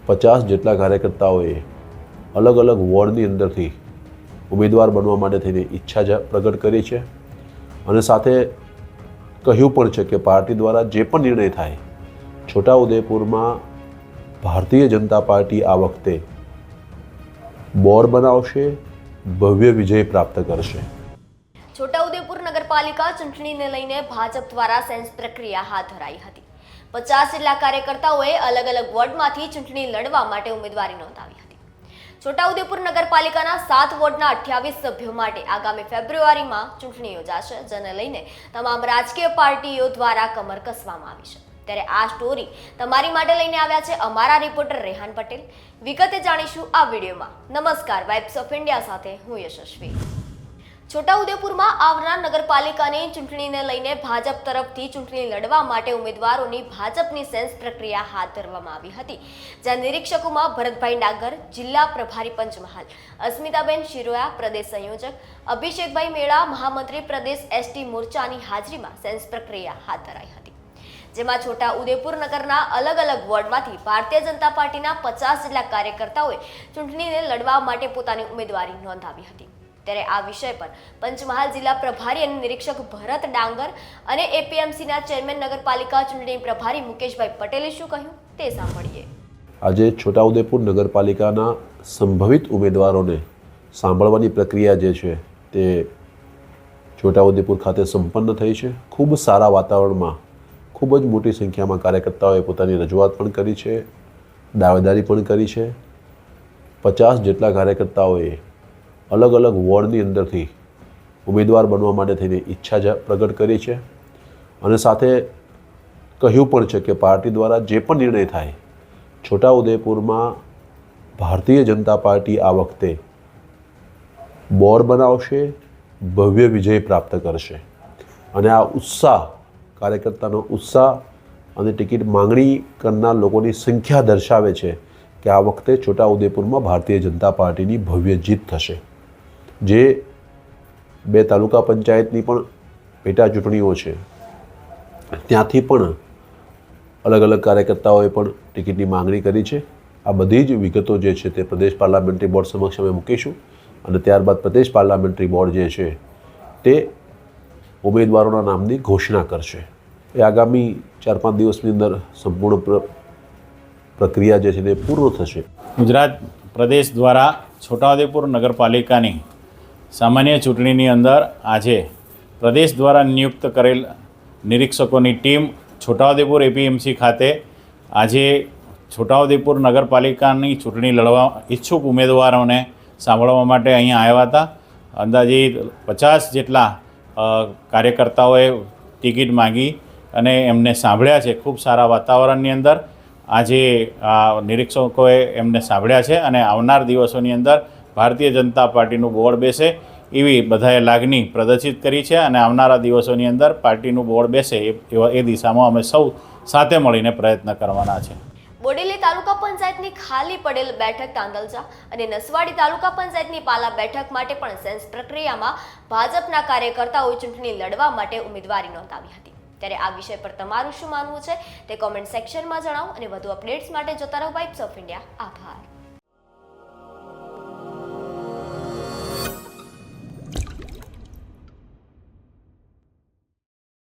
50 જેટલા કાર્યકર્તાઓએ અલગ અલગ વોર્ડની અંદરથી ઉમેદવાર બનવા માટે થઈને ઈચ્છા પ્રગટ કરી છે અને સાથે કહ્યું પણ છે કે પાર્ટી દ્વારા જે પણ નિર્ણય થાય, છોટાઉદેપુરમાં ભારતીય જનતા પાર્ટી આ વખતે બોર્ડ બનાવશે, ભવ્ય વિજય પ્રાપ્ત કરશે। છોટાઉદેપુર નગરપાલિકા ચૂંટણીને લઈને ભાજપ દ્વારા સેન્સ પ્રક્રિયા હાથ ધરાઈ હતી। 50 જેટલા કાર્યકર્તાઓએ અલગ અલગ વોર્ડમાંથી ચૂંટણી લડવા માટે ઉમેદવારી નોંધાવી હતી। છોટાઉદેપુર નગરપાલિકાના 7 વોર્ડના 28 સભ્યો માટે આગામી ફેબ્રુઆરીમાં ચૂંટણી યોજાશે, જેને લઈને તમામ રાજકીય પાર્ટીઓ દ્વારા કમર કસવામાં આવી છે। ત્યારે આ સ્ટોરી તમારી માટે લઈને આવ્યા છે અમારા રિપોર્ટર રેહાન પટેલ। વિગતે જાણીશું આ વિડીયોમાં। નમસ્કાર, વાઇબ્સ ઓફ ઇન્ડિયા સાથે હું યશસ્વી। છોટાઉદેપુરમાં આવનાર નગરપાલિકાની ચૂંટણીને લઈને ભાજપ તરફથી ચૂંટણી લડવા માટે ઉમેદવારોની ભાજપની સેન્સ પ્રક્રિયા હાથ ધરવામાં આવી હતી, જ્યાં નિરીક્ષકોમાં ભરતભાઈ ડાંગર, જિલ્લા પ્રભારી પંચમહાલ, અસ્મિતાબેન શિરોયા, પ્રદેશ સંયોજક, અભિષેકભાઈ મેળા, મહામંત્રી પ્રદેશ એસટી મોરચાની હાજરીમાં સેન્સ પ્રક્રિયા હાથ ધરાઈ હતી, જેમાં છોટાઉદેપુર નગરના અલગ અલગ વોર્ડમાંથી ભારતીય જનતા પાર્ટીના 50 જેટલા કાર્યકર્તાઓએ ચૂંટણીને લડવા માટે પોતાની ઉમેદવારી નોંધાવી હતી। ત્યારે આ વિષય પર પંચમહાલ જિલ્લા પ્રભારી અને નિરીક્ષક ભરત ડાંગર અને એપીએમસીના ચેરમેન નગરપાલિકા ચૂંટણી પ્રભારી મુકેશભાઈ પટેલે શું કહ્યું તે સાંભળીએ। આજે છોટાઉદેપુર નગરપાલિકાના સંભવિત ઉમેદવારોને સાંભળવાની પ્રક્રિયા જે છે તે છોટાઉદેપુર ખાતે સંપન્ન થઈ છે। ખૂબ સારા વાતાવરણમાં ખૂબ જ મોટી સંખ્યામાં કાર્યકર્તાઓએ પોતાની રજૂઆત પણ કરી છે, દાવેદારી પણ કરી છે। 50 જેટલા કાર્યકર્તાઓએ અલગ અલગ વોર્ડની અંદરથી ઉમેદવાર બનવા માટે થઈને ઈચ્છા પ્રગટ કરી છે અને સાથે કહ્યું પણ છે કે પાર્ટી દ્વારા જે પણ નિર્ણય થાય, છોટાઉદેપુરમાં ભારતીય જનતા પાર્ટી આ વખતે બોર્ડ બનાવશે, ભવ્ય વિજય પ્રાપ્ત કરશે અને આ ઉત્સાહ, કાર્યકર્તાનો ઉત્સાહ અને ટિકિટ માંગણી કરનાર લોકોની સંખ્યા દર્શાવે છે કે આ વખતે છોટાઉદેપુરમાં ભારતીય જનતા પાર્ટીની ભવ્ય જીત થશે। જે 2 તાલુકા પંચાયતની પણ પેટા ચૂંટણીઓ છે, ત્યાંથી પણ અલગ અલગ કાર્યકર્તાઓએ પણ ટિકિટની માંગણી કરી છે। આ બધી જ વિગતો જે છે તે પ્રદેશ પાર્લામેન્ટરી બોર્ડ સમક્ષ અમે મૂકીશું અને ત્યારબાદ પ્રદેશ પાર્લામેન્ટરી બોર્ડ જે છે તે ઉમેદવારોના નામની ઘોષણા કરશે। એ આગામી 4-5 દિવસની અંદર સંપૂર્ણ પ્રક્રિયા જે છે તે પૂર્ણ થશે। ગુજરાત પ્રદેશ દ્વારા છોટાઉદેપુર નગરપાલિકાની સામાન્ય ચૂંટણીની અંદર આજે પ્રદેશ દ્વારા નિયુક્ત કરેલ નિરીક્ષકોની ટીમ છોટાઉદેપુર એપીએમસી ખાતે આજે છોટાઉદેપુર નગરપાલિકાની ચૂંટણી લડવા ઈચ્છુક ઉમેદવારોને સાંભળવા માટે અહીંયા આવ્યા હતા। અંદાજિત 50 જેટલા કાર્યકર્તાઓએ ટિકિટ માગી અને એમને સાંભળ્યા છે। ખૂબ સારા વાતાવરણની અંદર આજે નિરીક્ષકોએ એમને સાંભળ્યા છે અને આવનાર દિવસોની અંદર ભારતીય જનતા પાર્ટીનું બોર્ડ બેસે એવી બધાએ લાગણી પ્રદર્શિત કરી છે અને આવનારા દિવસોની અંદર પાર્ટીનું બોર્ડ બેસે એ દિશામાં અમે સૌ સાથે મળીને પ્રયત્ન કરવાના છે। બોડેલી તાલુકા પંચાયતની ખાલી પડેલ બેઠક તાંદલજા અને નસવાડી તાલુકા પંચાયતની પાલા બેઠક માટે પણ સેન્સ પ્રક્રિયામાં ભાજપના કાર્યકર્તાઓએ ચૂંટણી લડવા માટે ઉમેદવારી નોંધાવી હતી। ત્યારે આ વિષય પર તમારું શું માનવું છે તે કોમેન્ટ સેક્શનમાં જણાવો અને વધુ અપડેટ્સ માટે જોતા રહો વાઇબ્સ ઓફ ઇન્ડિયા। આભાર।